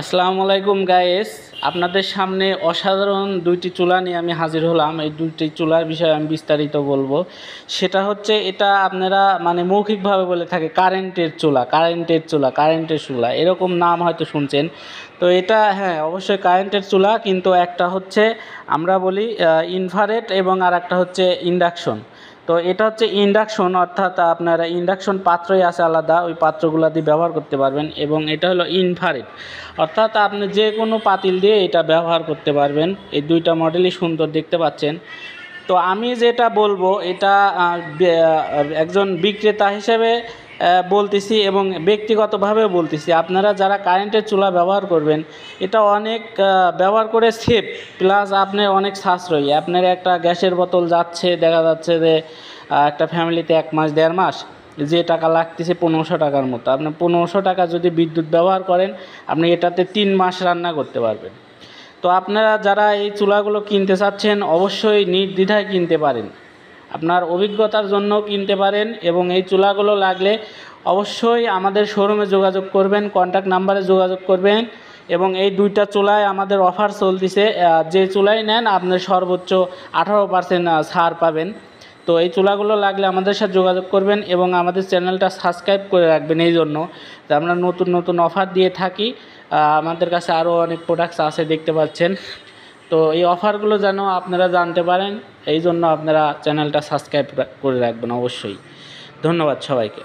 আসসালামু আলাইকুম গাইস, আপনাদের সামনে অসাধারণ দুইটি চুলা নিয়ে আমি হাজির হলাম। এই দুইটি চুলার বিষয়ে আমি বিস্তারিত বলবো। সেটা হচ্ছে, এটা আপনারা মৌখিকভাবে বলে থাকে কারেন্টের চুলা এরকম নাম হয়তো শুনছেন। তো এটা হ্যাঁ অবশ্যই কারেন্টের চুলা, কিন্তু একটা হচ্ছে আমরা বলি ইনফ্রারেড এবং আর একটা হচ্ছে ইন্ডাকশন। তো এটা হচ্ছে ইন্ডাকশন, অর্থাৎ আপনারা ইন্ডাকশন পাত্রই আছে আলাদা, ওই পাত্রগুলো দিয়ে ব্যবহার করতে পারবেন। এবং এটা হলো ইনফ্রারেড, অর্থাৎ আপনি যে কোনো পাতিল দিয়ে এটা ব্যবহার করতে পারবেন। এই দুইটা মডেলই সুন্দর দেখতে পাচ্ছেন। তো আমি যেটা বলবো এটা একজন বিক্রেতা হিসেবে বলতেছি এবং ব্যক্তিগতভাবে বলতেছি, আপনারা যারা কারেন্টের চুলা ব্যবহার করবেন এটা অনেক ব্যবহার করে সেফ, প্লাস আপনি অনেক সাশ্রয়ী। আপনার একটা গ্যাসের বোতল যাচ্ছে, দেখা যাচ্ছে যে একটা ফ্যামিলিতে 1 মাস 1.5 মাস যে টাকা লাগতেছে 1500 টাকার মতো, আপনি 1500 টাকা যদি বিদ্যুৎ ব্যবহার করেন আপনি এটাতে 3 মাস রান্না করতে পারবেন। তো আপনারা যারা এই চুলাগুলো কিনতে চাচ্ছেন অবশ্যই নির্দ্বিধায় কিনতে পারেন, আপনার অভিজ্ঞতার জন্য কিনতে পারেন। এবং এই চুলাগুলো লাগলে অবশ্যই আমাদের শোরুমে যোগাযোগ করবেন, কন্ট্যাক্ট নাম্বারে যোগাযোগ করবেন। এবং এই দুইটা চুলায় আমাদের অফার চলতেছে, যে চুলাই নেন আপনার সর্বোচ্চ 18% ছাড় পাবেন। তো এই চুলাগুলো লাগলে আমাদের সাথে যোগাযোগ করবেন এবং আমাদের চ্যানেলটা সাবস্ক্রাইব করে রাখবেন, এই জন্য যে আমরা নতুন নতুন অফার দিয়ে থাকি। আমাদের কাছে আরও অনেক প্রোডাক্টস আছে দেখতে পাচ্ছেন। তো এই অফারগুলো যেন আপনারা জানতে পারেন, এই জন্য আপনারা চ্যানেলটা সাবস্ক্রাইব করে রাখবেন অবশ্যই। ধন্যবাদ সবাইকে।